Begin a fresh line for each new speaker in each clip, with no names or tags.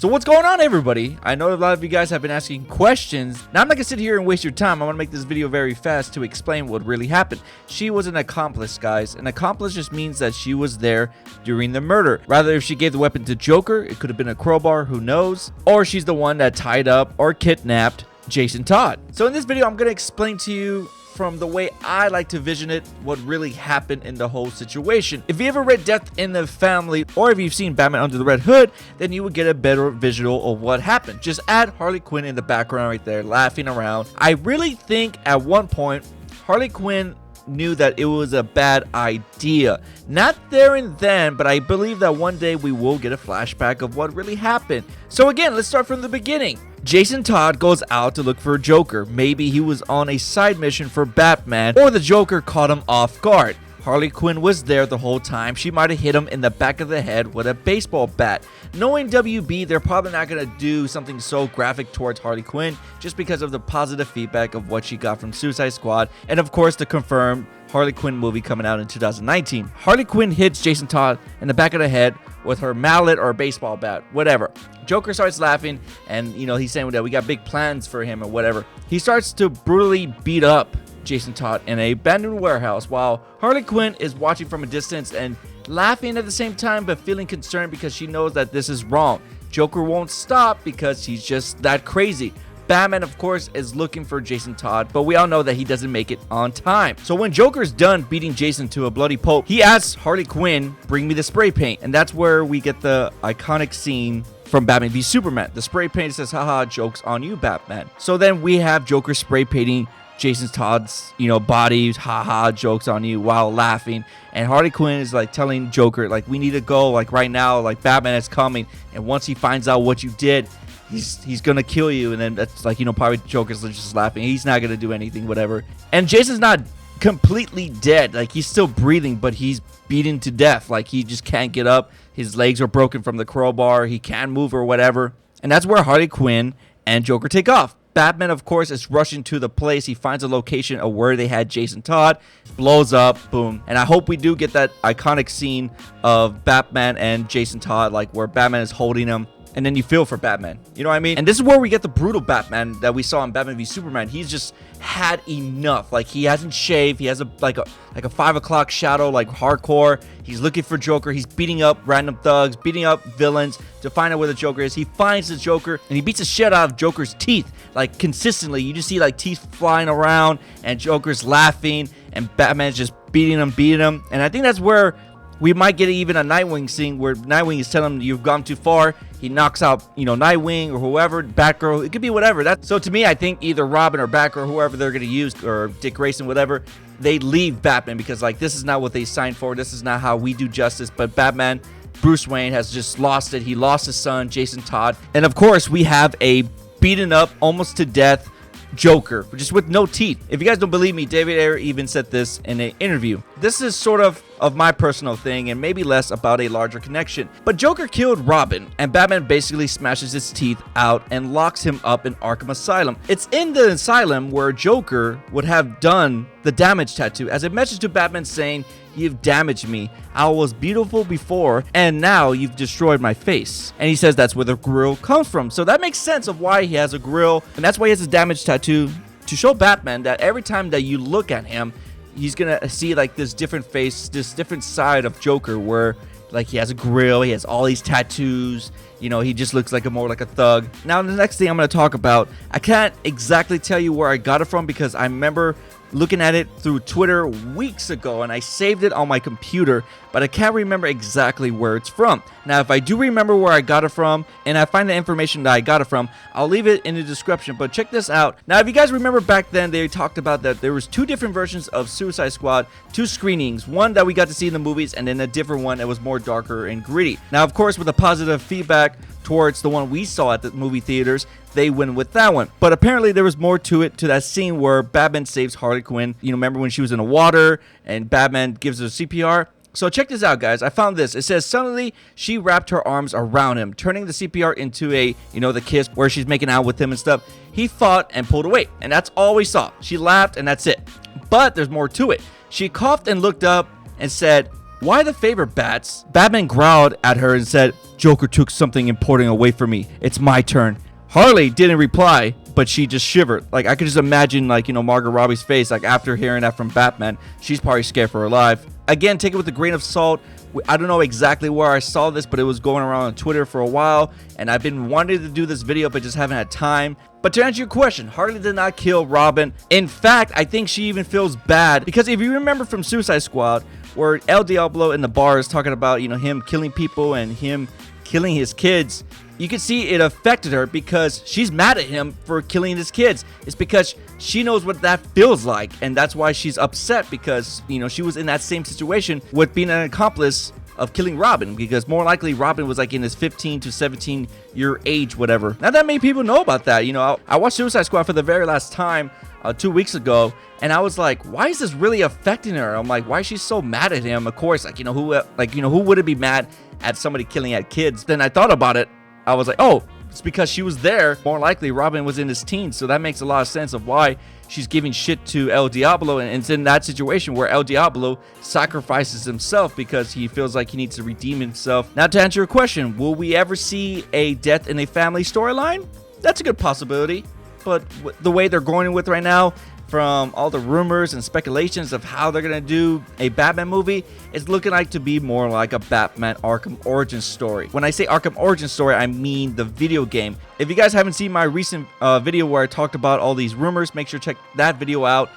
So what's going on, everybody? I know a lot of you guys have been asking questions. Now I'm not gonna sit here and waste your time. I want to make this video very fast to explain what really happened. She was an accomplice, guys. An accomplice just means that she was there during the murder. Rather, if she gave the weapon to Joker, it could have been a crowbar, who knows? Or she's the one that tied up or kidnapped Jason Todd. So in this video, I'm gonna explain to you from the way I like to vision it, what really happened in the whole situation. If you ever read Death in the Family, or if you've seen Batman Under the Red Hood, then you would get a better visual of what happened. Just add Harley Quinn in the background right there, laughing around. I really think at one point, Harley Quinn knew that it was a bad idea. Not there and then, but I believe that one day we will get a flashback of what really happened. So again, let's start from the beginning. Jason Todd goes out to look for Joker. Maybe he was on a side mission for Batman, or the Joker caught him off guard. Harley Quinn was there the whole time. She might have hit him in the back of the head with a baseball bat. Knowing WB, they're probably not going to do something so graphic towards Harley Quinn just because of the positive feedback of what she got from Suicide Squad, and of course the confirmed Harley Quinn movie coming out in 2019. Harley Quinn hits Jason Todd in the back of the head with her mallet or baseball bat, whatever. Joker starts laughing, and he's saying that we got big plans for him or whatever. He starts to brutally beat up Jason Todd in a abandoned warehouse while Harley Quinn is watching from a distance and laughing at the same time, but feeling concerned because she knows that this is wrong. Joker won't stop because he's just that crazy. Batman, of course, is looking for Jason Todd, but we all know that he doesn't make it on time. So when Joker's done beating Jason to a bloody pulp, he asks Harley Quinn, bring me the spray paint. And that's where we get the iconic scene from Batman v Superman. The spray paint says, haha, joke's on you, Batman. So then we have Joker spray painting Jason Todd's, body, haha, joke's on you, while laughing. And Harley Quinn is like telling Joker, like, we need to go, like, right now, like, Batman is coming. And once he finds out what you did, he's gonna kill you. And then that's like, probably Joker's just laughing. He's not gonna do anything, whatever. And Jason's not completely dead. Like, he's still breathing, but he's beaten to death. Like, he just can't get up. His legs are broken from the crowbar. He can't move or whatever. And that's where Harley Quinn and Joker take off. Batman, of course, is rushing to the place. He finds a location of where they had Jason Todd, blows up, boom. And I hope we do get that iconic scene of Batman and Jason Todd, like where Batman is holding him, and then you feel for Batman. You know what I mean? And this is where we get the brutal Batman that we saw in Batman v Superman. He's just had enough. Like, he hasn't shaved. He has a 5 o'clock shadow, like hardcore. He's looking for Joker. He's beating up random thugs, beating up villains to find out where the Joker is. He finds the Joker and he beats the shit out of Joker's teeth, like, consistently. You just see like teeth flying around and Joker's laughing and Batman's just beating him. And I think that's where we might get even a Nightwing scene where Nightwing is telling him you've gone too far. He knocks out, Nightwing or whoever, Batgirl. It could be whatever. So to me, I think either Robin or Batgirl, or whoever they're going to use, or Dick Grayson, whatever, they leave Batman because, like, this is not what they signed for. This is not how we do justice. But Batman, Bruce Wayne, has just lost it. He lost his son, Jason Todd. And of course, we have a beaten up, almost to death Joker, just with no teeth. If you guys don't believe me, David Ayer even said this in an interview. This is sort of my personal thing and maybe less about a larger connection. But Joker killed Robin, and Batman basically smashes his teeth out and locks him up in Arkham Asylum. It's in the asylum where Joker would have done the damage tattoo as a message to Batman saying, you've damaged me. I was beautiful before, and now you've destroyed my face. And he says that's where the grill comes from. So that makes sense of why he has a grill, and that's why he has a damage tattoo, to show Batman that every time that you look at him, he's gonna see like this different face, this different side of Joker, where like he has a grill, he has all these tattoos, he just looks like more like a thug. Now the next thing I'm gonna talk about, I can't exactly tell you where I got it from because I remember looking at it through Twitter weeks ago and I saved it on my computer, but I can't remember exactly where it's from. Now, if I do remember where I got it from and I find the information that I got it from, I'll leave it in the description, but check this out. Now, if you guys remember back then, they talked about that there was 2 different versions of Suicide Squad, 2 screenings, one that we got to see in the movies and then a different one that was more darker and gritty. Now, of course, with the positive feedback towards the one we saw at the movie theaters, they went with that one. But apparently there was more to it, to that scene where Batman saves Harley Quinn. Remember when she was in the water and Batman gives her CPR? So check this out, guys. I found this. It says, suddenly she wrapped her arms around him, turning the CPR into a, the kiss where she's making out with him and stuff. He fought and pulled away, and that's all we saw. She laughed and that's it. But there's more to it. She coughed and looked up and said, Why the favor, Bats? Batman growled at her and said, Joker took something important away from me. It's my turn. Harley didn't reply, but she just shivered. Like, I could just imagine, like, you know, Margot Robbie's face, like, after hearing that from Batman. She's probably scared for her life. Again, take it with a grain of salt. I don't know exactly where I saw this, but it was going around on Twitter for a while, and I've been wanting to do this video, but just haven't had time. But to answer your question, Harley did not kill Robin. In fact, I think she even feels bad, because if you remember from Suicide Squad, where El Diablo in the bar is talking about, you know, him killing people and him killing his kids, you can see it affected her because she's mad at him for killing his kids. It's because she knows what that feels like, and that's why she's upset, because, you know, she was in that same situation with being an accomplice of killing Robin, because more likely Robin was like in his 15 to 17 year age, whatever. Not that many people know about that. You know, I watched Suicide Squad for the very last time 2 weeks ago, and I was like, why is this really affecting her? I'm like, why is she so mad at him? Of course, like, you know, who wouldn't be mad at somebody killing at kids? Then I thought about it. I was like, oh, it's because she was there. More likely Robin was in his teens, so that makes a lot of sense of why she's giving shit to El Diablo, and it's in that situation where El Diablo sacrifices himself because he feels like he needs to redeem himself. Now, to answer your question, will we ever see a death in a family storyline? That's a good possibility, but the way they're going with right now, from all the rumors and speculations of how they're gonna do a Batman movie, it's looking like to be more like a Batman Arkham Origins story. When I say Arkham Origins story, I mean the video game. If you guys haven't seen my recent video where I talked about all these rumors, make sure to check that video out.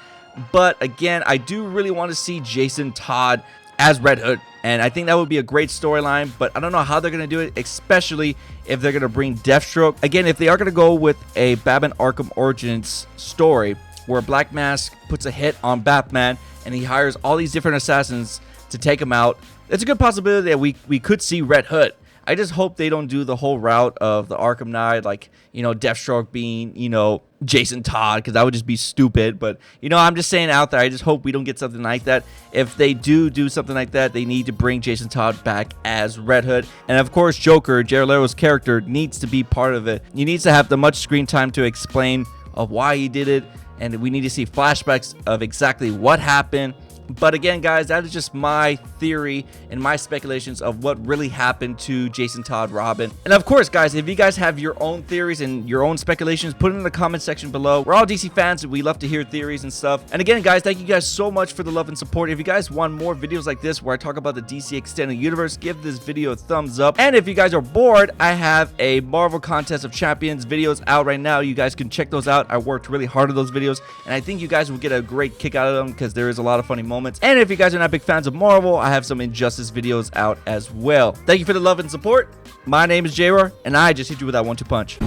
But again, I do really want to see Jason Todd as Red Hood, and I think that would be a great storyline, but I don't know how they're going to do it, especially if they're going to bring Deathstroke. Again, if they are going to go with a Batman Arkham Origins story, where Black Mask puts a hit on Batman and he hires all these different assassins to take him out, it's a good possibility that we could see Red Hood. I just hope they don't do the whole route of the Arkham Knight, like, you know, Deathstroke being, you know, Jason Todd, because that would just be stupid. But, you know, I'm just saying out there, I just hope we don't get something like that. If they do something like that, they need to bring Jason Todd back as Red Hood. And of course, Joker, Jared Leto's character, needs to be part of it. He needs to have the much screen time to explain of why he did it, and we need to see flashbacks of exactly what happened. But again, guys, that is just my theory and my speculations of what really happened to Jason Todd Robin. And of course, guys, if you guys have your own theories and your own speculations, put it in the comment section below. We're all DC fans, and we love to hear theories and stuff. And again, guys, thank you guys so much for the love and support. If you guys want more videos like this where I talk about the DC Extended Universe, give this video a thumbs up. And if you guys are bored, I have a Marvel Contest of Champions videos out right now. You guys can check those out. I worked really hard on those videos, and I think you guys will get a great kick out of them because there is a lot of funny moments. And if you guys are not big fans of Marvel, I have some Injustice videos out as well. Thank you for the love and support. My name is JaeRoar, and I just hit you with that 1-2 punch.